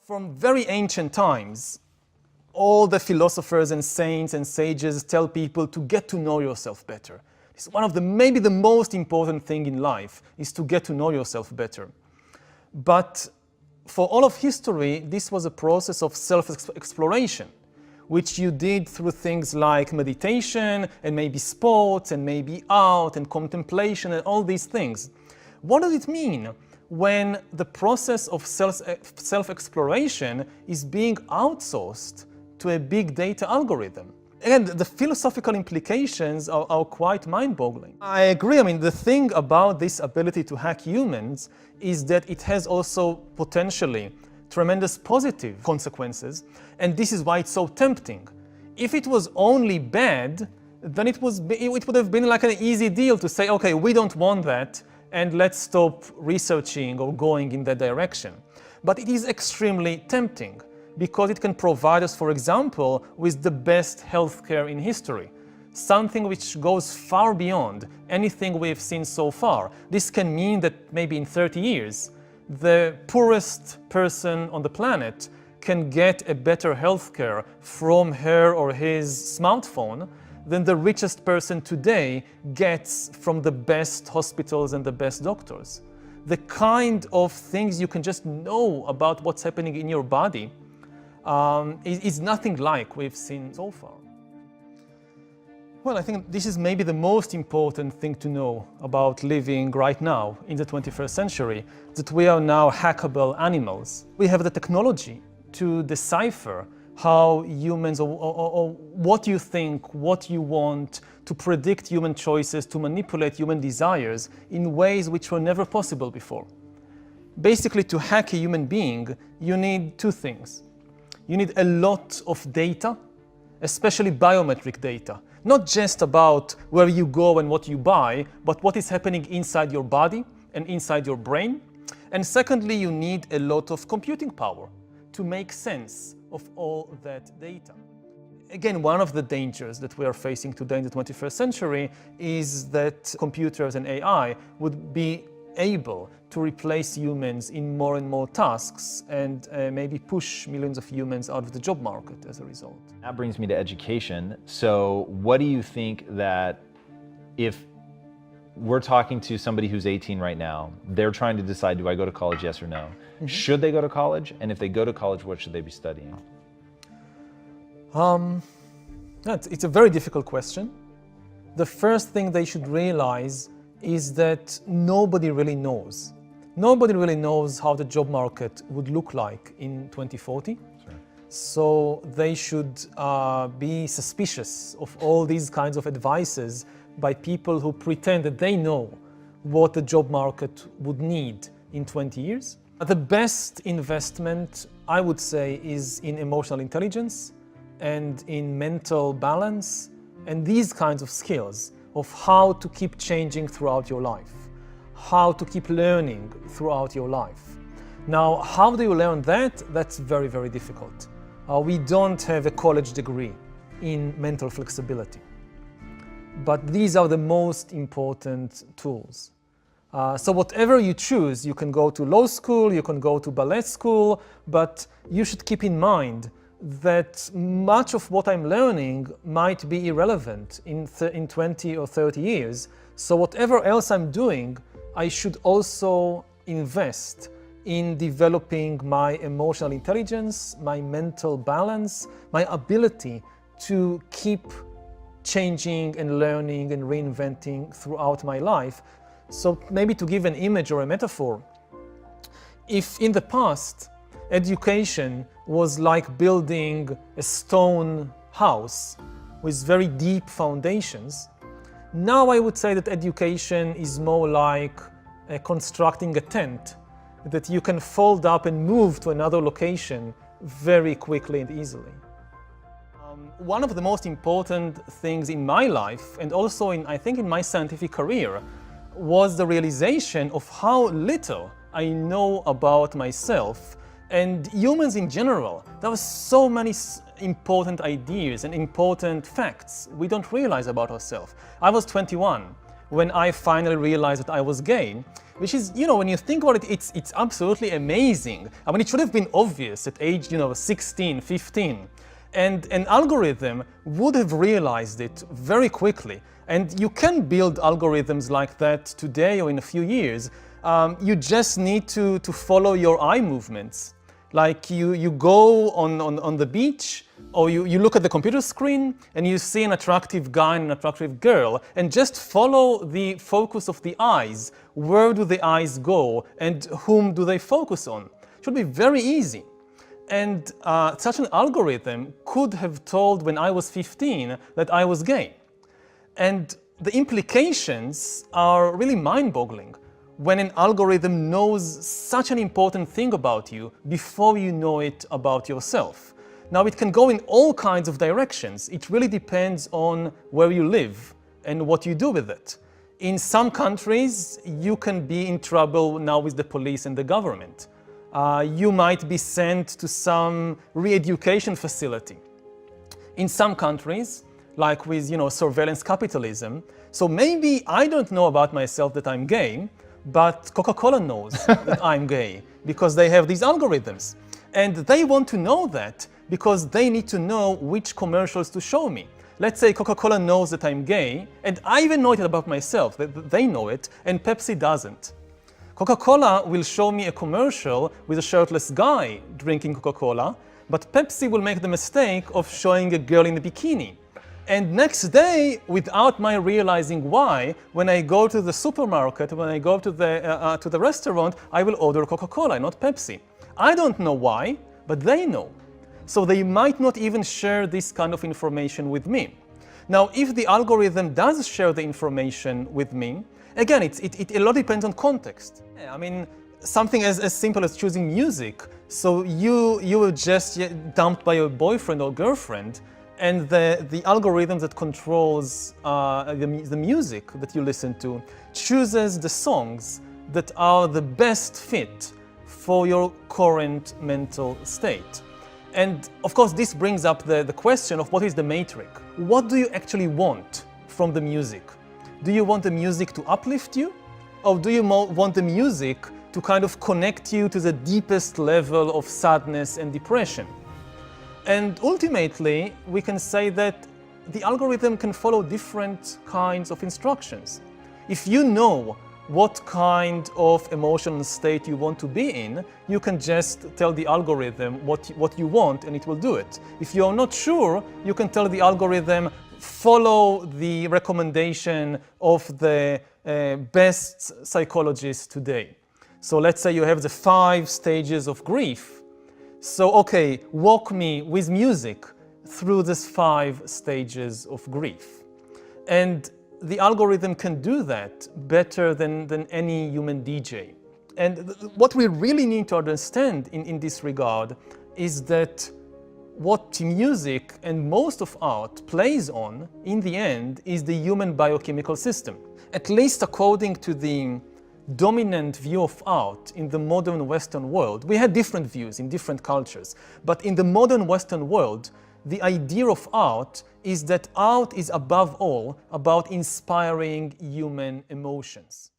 From very ancient times, all the philosophers and saints and sages tell people to get to know yourself better. It's one of the, maybe the most important thing in life, is to get to know yourself better. But for all of history, this was a process of self-exploration, which you did through things like meditation and maybe sports and maybe art and contemplation and all these things. What does it mean when the process of self-exploration is being outsourced to a big data algorithm? Again, the philosophical implications are quite mind-boggling. I agree. I mean, the thing about this ability to hack humans is that it has also potentially tremendous positive consequences, and this is why it's so tempting. If it was only bad, then it would have been like an easy deal to say, okay, we don't want that, and let's stop researching or going in that direction. But it is extremely tempting because it can provide us, for example, with the best healthcare in history, something which goes far beyond anything we've seen so far. This can mean that maybe in 30 years, the poorest person on the planet can get a better healthcare from her or his smartphone than the richest person today gets from the best hospitals and the best doctors. The kind of things you can just know about what's happening in your body is nothing like we've seen so far. Well, I think this is maybe the most important thing to know about living right now in the 21st century, that we are now hackable animals. We have the technology to decipher how humans, or what you think, what you want, to predict human choices, to manipulate human desires in ways which were never possible before. Basically, to hack a human being, you need two things. You need a lot of data, especially biometric data. Not just about where you go and what you buy, but what is happening inside your body and inside your brain. And secondly, you need a lot of computing power to make sense of all that data. Again, one of the dangers that we are facing today in the 21st century is that computers and AI would be able to replace humans in more and more tasks and maybe push millions of humans out of the job market as a result. That brings me to education. So what do you think that if we're talking to somebody who's 18 right now, they're trying to decide, do I go to college, yes or no? Mm-hmm. Should they go to college? And if they go to college, what should they be studying? It's a very difficult question. The first thing they should realize is that nobody really knows. Nobody really knows how the job market would look like in 2040. Sure. So they should be suspicious of all these kinds of advices by people who pretend that they know what the job market would need in 20 years. The best investment, I would say, is in emotional intelligence and in mental balance and these kinds of skills of how to keep changing throughout your life, how to keep learning throughout your life. Now, how do you learn that? That's very, very difficult. We don't have a college degree in mental flexibility. But these are the most important tools. So whatever you choose, you can go to law school, you can go to ballet school, but you should keep in mind that much of what I'm learning might be irrelevant in 20 or 30 years. So whatever else I'm doing, I should also invest in developing my emotional intelligence, my mental balance, my ability to keep changing and learning and reinventing throughout my life. So maybe to give an image or a metaphor, if in the past education was like building a stone house with very deep foundations, now I would say that education is more like constructing a tent that you can fold up and move to another location very quickly and easily. One of the most important things in my life, and also I think in my scientific career, was the realization of how little I know about myself and humans in general. There were so many important ideas and important facts we don't realize about ourselves. I was 21 when I finally realized that I was gay, which is, when you think about it, it's absolutely amazing. I mean, it should have been obvious at age, 16, 15. And an algorithm would have realized it very quickly. And you can build algorithms like that today or in a few years. You just need to follow your eye movements. Like you go on the beach, or you look at the computer screen and you see an attractive guy and an attractive girl, and just follow the focus of the eyes. Where do the eyes go and whom do they focus on? It should be very easy. And such an algorithm could have told when I was 15 that I was gay. And the implications are really mind-boggling when an algorithm knows such an important thing about you before you know it about yourself. Now, it can go in all kinds of directions. It really depends on where you live and what you do with it. In some countries, you can be in trouble now with the police and the government. You might be sent to some re-education facility. In some countries, like with surveillance capitalism, so maybe I don't know about myself that I'm gay, but Coca-Cola knows that I'm gay because they have these algorithms. And they want to know that because they need to know which commercials to show me. Let's say Coca-Cola knows that I'm gay, and I even know it about myself, that they know it, and Pepsi doesn't. Coca-Cola will show me a commercial with a shirtless guy drinking Coca-Cola, but Pepsi will make the mistake of showing a girl in a bikini. And next day, without my realizing why, when I go to the supermarket, when I go to the restaurant, I will order Coca-Cola, not Pepsi. I don't know why, but they know. So they might not even share this kind of information with me. Now, if the algorithm does share the information with me, again, a lot depends on context. I mean, something as simple as choosing music. So you were just dumped by your boyfriend or girlfriend, and the algorithm that controls the music that you listen to chooses the songs that are the best fit for your current mental state. And of course, this brings up the question of what is the metric? What do you actually want from the music? Do you want the music to uplift you? Or do you want the music to kind of connect you to the deepest level of sadness and depression? And ultimately, we can say that the algorithm can follow different kinds of instructions. If you know what kind of emotional state you want to be in, you can just tell the algorithm what you want and it will do it. If you're not sure, you can tell the algorithm, follow the recommendation of the best psychologist today. So let's say you have the 5 stages of grief. So, okay, walk me with music through these 5 stages of grief. And the algorithm can do that better than any human DJ. And what we really need to understand in this regard is that what music and most of art plays on, in the end, is the human biochemical system. At least according to the dominant view of art in the modern Western world. We had different views in different cultures, but in the modern Western world, the idea of art is that art is above all about inspiring human emotions.